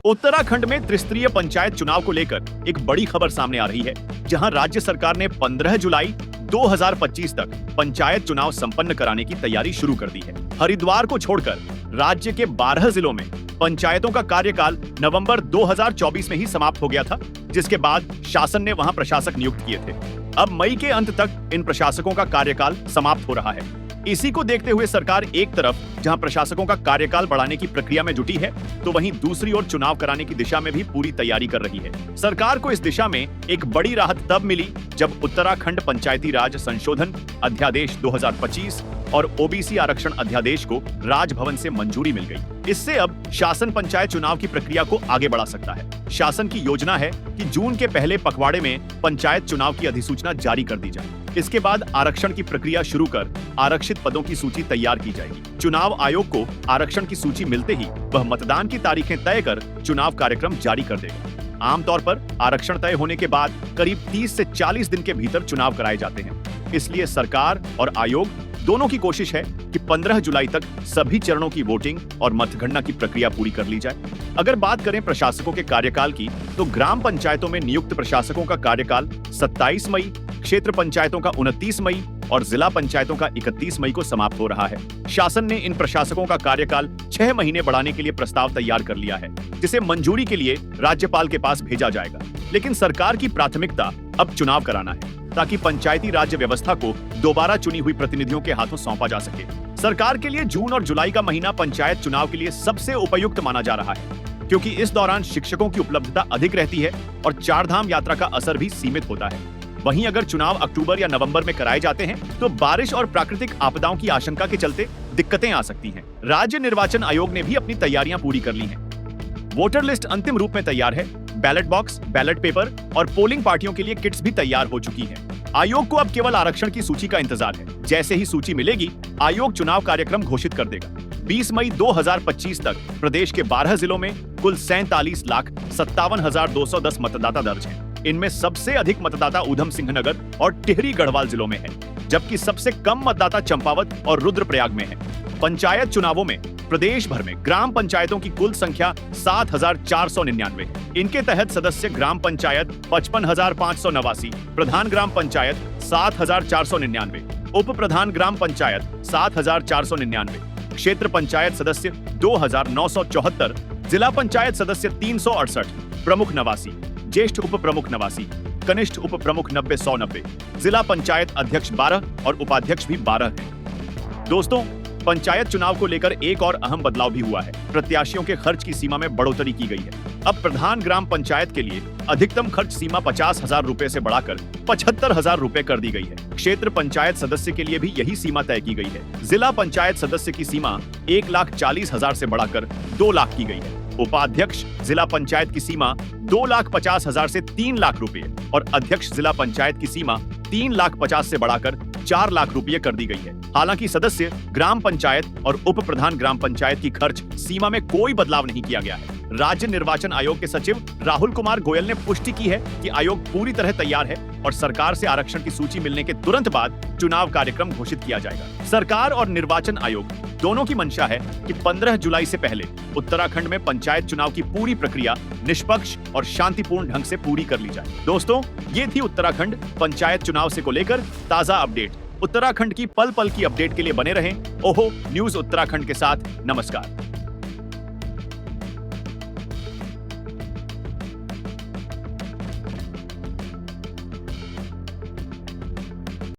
उत्तराखंड में त्रिस्तरीय पंचायत चुनाव को लेकर एक बड़ी खबर सामने आ रही है, जहां राज्य सरकार ने 15 जुलाई 2025 तक पंचायत चुनाव संपन्न कराने की तैयारी शुरू कर दी है। हरिद्वार को छोड़कर राज्य के 12 जिलों में पंचायतों का कार्यकाल नवंबर 2024 में ही समाप्त हो गया था, जिसके बाद शासन ने वहां प्रशासक नियुक्त किए थे। अब मई के अंत तक इन प्रशासकों का कार्यकाल समाप्त हो रहा है। इसी को देखते हुए सरकार एक तरफ जहां प्रशासकों का कार्यकाल बढ़ाने की प्रक्रिया में जुटी है, तो वहीं दूसरी ओर चुनाव कराने की दिशा में भी पूरी तैयारी कर रही है। सरकार को इस दिशा में एक बड़ी राहत तब मिली जब उत्तराखंड पंचायती राज संशोधन अध्यादेश 2025 और ओबीसी आरक्षण अध्यादेश को राजभवन से मंजूरी मिल गई। इससे अब शासन पंचायत चुनाव की प्रक्रिया को आगे बढ़ा सकता है। शासन की योजना है कि जून के पहले पखवाड़े में पंचायत चुनाव की अधिसूचना जारी कर दी जाए। इसके बाद आरक्षण की प्रक्रिया शुरू कर आरक्षित पदों की सूची तैयार की जाएगी। चुनाव आयोग को आरक्षण की सूची मिलते ही वह मतदान की तारीखें तय कर चुनाव कार्यक्रम जारी कर देगा। आमतौर पर आरक्षण तय होने के बाद करीब 30 से 40 दिन के भीतर चुनाव कराए जाते हैं। इसलिए सरकार और आयोग दोनों की कोशिश है कि 15 जुलाई तक सभी चरणों की वोटिंग और मतगणना की प्रक्रिया पूरी कर ली जाए। अगर बात करें प्रशासकों के कार्यकाल की, तो ग्राम पंचायतों में नियुक्त प्रशासकों का कार्यकाल 27 मई, क्षेत्र पंचायतों का 29 मई और जिला पंचायतों का 31 मई को समाप्त हो रहा है। शासन ने इन प्रशासकों का कार्यकाल 6 महीने बढ़ाने के लिए प्रस्ताव तैयार कर लिया है, जिसे मंजूरी के लिए राज्यपाल के पास भेजा जाएगा। लेकिन सरकार की प्राथमिकता अब चुनाव कराना है, ताकि पंचायती राज्य व्यवस्था को दोबारा चुनी हुई प्रतिनिधियों के हाथों सौंपा जा सके। सरकार के लिए जून और जुलाई का महीना पंचायत चुनाव के लिए सबसे उपयुक्त माना जा रहा है, क्योंकि इस दौरान शिक्षकों की उपलब्धता अधिक रहती है और चारधाम यात्रा का असर भी सीमित होता है। वहीं अगर चुनाव अक्टूबर या नवंबर में कराए जाते हैं, तो बारिश और प्राकृतिक आपदाओं की आशंका के चलते दिक्कतें आ सकती हैं। राज्य निर्वाचन आयोग ने भी अपनी तैयारियां पूरी कर ली हैं। वोटर लिस्ट अंतिम रूप में तैयार है। बैलेट बॉक्स, बैलेट पेपर और पोलिंग पार्टियों के लिए किट्स भी तैयार हो चुकी हैं। आयोग को अब केवल आरक्षण की सूची का इंतजार है। जैसे ही सूची मिलेगी, आयोग चुनाव कार्यक्रम घोषित कर देगा। 20 मई 2025 तक प्रदेश के 12 जिलों में कुल 47,57,210 मतदाता दर्ज हैं। इनमें सबसे अधिक मतदाता ऊधम सिंह नगर और टिहरी गढ़वाल जिलों में है, जबकि सबसे कम मतदाता चंपावत और रुद्रप्रयाग में है। पंचायत चुनावों में प्रदेश भर में ग्राम पंचायतों की कुल संख्या 7,499 है। इनके तहत सदस्य ग्राम पंचायत 55,589, प्रधान ग्राम पंचायत 7,499, उप प्रधान ग्राम पंचायत 7,499, क्षेत्र पंचायत सदस्य 2,974, जिला पंचायत सदस्य 368, प्रमुख 89, ज्येष्ठ उप प्रमुख 89, कनिष्ठ उप प्रमुख 90-190, जिला पंचायत अध्यक्ष 12 और उपाध्यक्ष भी 12 हैं। दोस्तों, पंचायत चुनाव को लेकर एक और अहम बदलाव भी हुआ है। प्रत्याशियों के खर्च की सीमा में बढ़ोतरी की गई है। अब प्रधान ग्राम पंचायत के लिए अधिकतम खर्च सीमा 50,000 रुपए से बढ़ाकर 75,000 रुपए कर दी गई है। क्षेत्र पंचायत सदस्य के लिए भी यही सीमा तय की गई है। जिला पंचायत सदस्य की सीमा 1,40,000 से बढ़ाकर 2 लाख की गई है। उपाध्यक्ष जिला पंचायत की सीमा 2,50,000 से 3 लाख रुपए और अध्यक्ष जिला पंचायत की सीमा 3,50,000 से बढ़ाकर 4 लाख रुपए कर दी गई है। हालांकि सदस्य ग्राम पंचायत और उप प्रधान ग्राम पंचायत की खर्च सीमा में कोई बदलाव नहीं किया गया है। राज्य निर्वाचन आयोग के सचिव राहुल कुमार गोयल ने पुष्टि की है कि आयोग पूरी तरह तैयार है और सरकार से आरक्षण की सूची मिलने के तुरंत बाद चुनाव कार्यक्रम घोषित किया जाएगा। सरकार और निर्वाचन आयोग दोनों की मंशा है कि 15 जुलाई से पहले उत्तराखंड में पंचायत चुनाव की पूरी प्रक्रिया निष्पक्ष और शांतिपूर्ण ढंग से पूरी कर ली जाए। दोस्तों, ये थी उत्तराखंड पंचायत चुनाव से को लेकर ताजा अपडेट। उत्तराखंड की पल पल की अपडेट के लिए बने रहें ओहो न्यूज उत्तराखंड के साथ। नमस्कार।